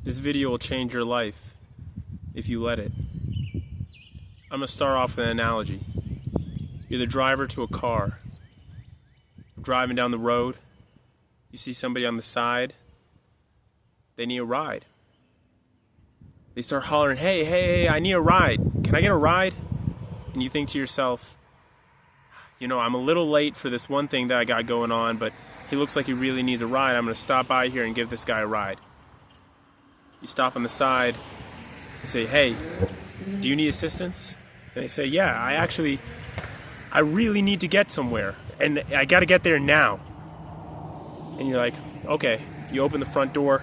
This video will change your life if you let it. I'm going to start off with an analogy. You're the driver to a car. You're driving down the road. You see somebody on the side. They need a ride. They start hollering, hey, I need a ride. Can I get a ride? And you think to yourself, I'm a little late for this one thing that I got going on, but he looks like he really needs a ride. I'm going to stop by here and give this guy a ride. You stop on the side. You say, hey, do you need assistance? And they say, yeah, I really need to get somewhere, and I got to get there now. And you're like, okay. You open the front door.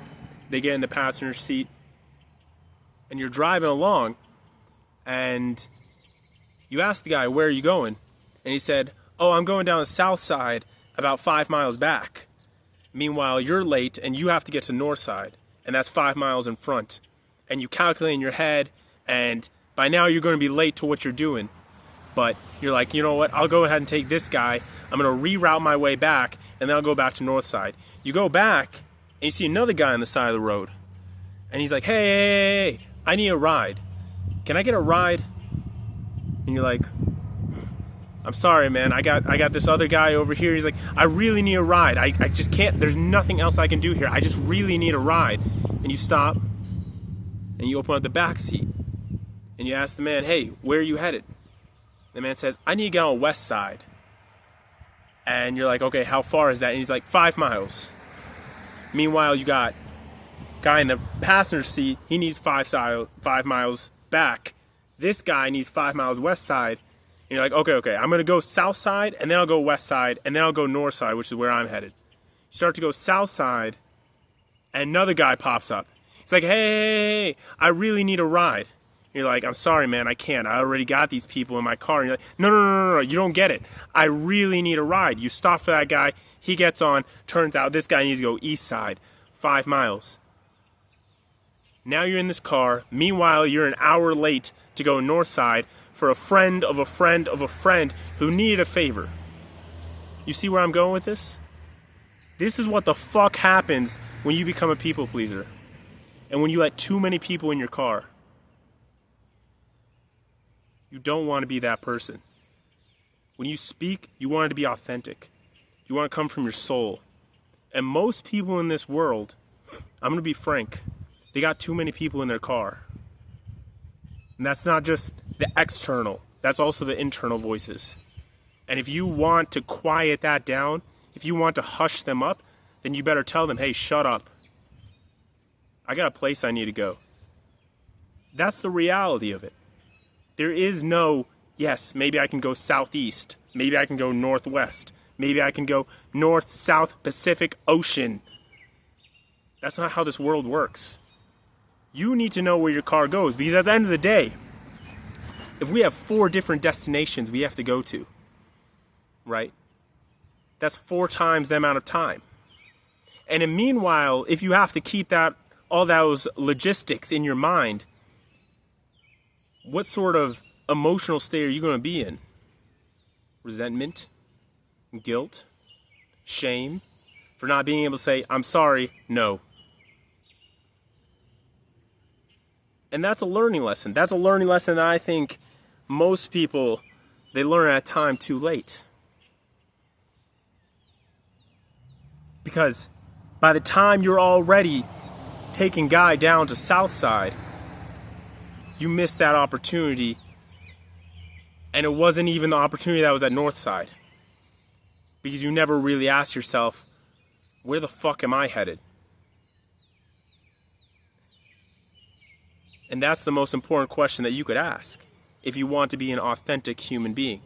They get in the passenger seat. And you're driving along, and you ask the guy, where are you going? And he said, oh, I'm going down the south side about 5 miles back. Meanwhile, you're late, and you have to get to north side, and that's 5 miles in front. And you calculate in your head, and by now you're going to be late to what you're doing. But you're like, you know what, I'll go ahead and take this guy. I'm going to reroute my way back, and then I'll go back to north side. You go back, and you see another guy on the side of the road. And he's like, hey, I need a ride. Can I get a ride? And you're like, I'm sorry, man. I got this other guy over here. He's like, I really need a ride. I just can't. There's nothing else I can do here. I just really need a ride. And you stop, and you open up the back seat, and you ask the man, hey, where are you headed? The man says, I need to get on west side. And you're like, okay, how far is that? And he's like, 5 miles. Meanwhile, you got guy in the passenger seat. He needs 5 miles back. This guy needs 5 miles west side. And you're like, okay, I'm going to go south side, and then I'll go west side, and then I'll go north side, which is where I'm headed. You start to go south side, and another guy pops up. He's like, hey, I really need a ride. You're like, I'm sorry, man, I can't. I already got these people in my car. And you're like, no, you don't get it. I really need a ride. You stop for that guy. He gets on. Turns out this guy needs to go east side, 5 miles. Now you're in this car. Meanwhile, you're an hour late to go north side for a friend of a friend of a friend who needed a favor. You see where I'm going with this? This is what the fuck happens when you become a people pleaser. And when you let too many people in your car. You don't want to be that person. When you speak, you want it to be authentic. You want to come from your soul. And most people in this world, I'm going to be frank, they got too many people in their car. And that's not just the external, that's also the internal voices. And if you want to quiet that down, if you want to hush them up, then you better tell them, hey, shut up. I got a place I need to go. That's the reality of it. There is no, yes, maybe I can go southeast. Maybe I can go northwest. Maybe I can go north, south, Pacific Ocean. That's not how this world works. You need to know where your car goes, because at the end of the day, if we have 4 different destinations we have to go to, right? That's 4 times the amount of time. And in meanwhile, if you have to keep all those logistics in your mind, what sort of emotional state are you going to be in? Resentment, guilt, shame for not being able to say, I'm sorry, no. And that's a learning lesson. That's a learning lesson that I think most people, they learn at a time too late. Because by the time you're already taking Guy down to south side, you missed that opportunity, and it wasn't even the opportunity that was at north side. Because you never really asked yourself, where the fuck am I headed? And that's the most important question that you could ask if you want to be an authentic human being.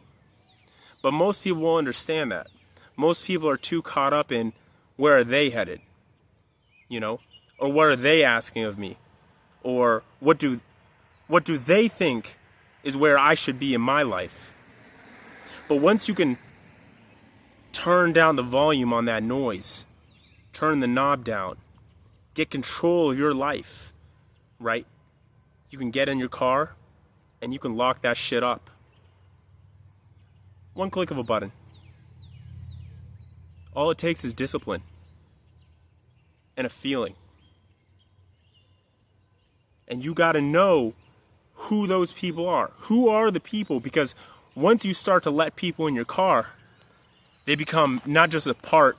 But most people won't understand that. Most people are too caught up in where are they headed? Or what are they asking of me? Or what do they think is where I should be in my life? But once you can turn down the volume on that noise, turn the knob down, get control of your life, right? You can get in your car and you can lock that shit up. One click of a button. All it takes is discipline and a feeling. And you got to know who those people are. Who are the people? Because once you start to let people in your car, they become not just a part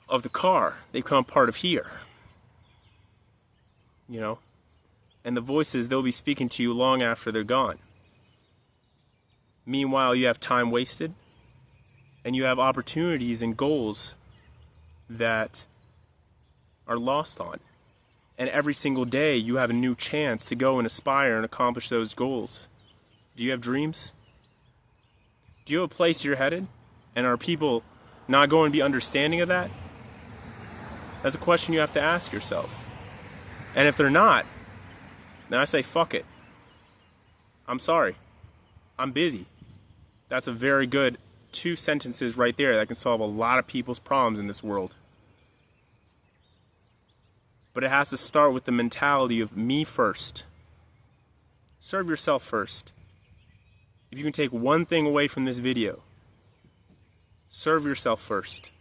of the car, they become a part of here. You know? And the voices, they'll be speaking to you long after they're gone. Meanwhile, you have time wasted, and you have opportunities and goals that are lost on. And every single day, you have a new chance to go and aspire and accomplish those goals. Do you have dreams? Do you have a place you're headed? And are people not going to be understanding of that? That's a question you have to ask yourself. And if they're not, then I say, fuck it. I'm sorry. I'm busy. That's a very good 2 sentences right there that can solve a lot of people's problems in this world. But it has to start with the mentality of me first. Serve yourself first. If you can take one thing away from this video, serve yourself first.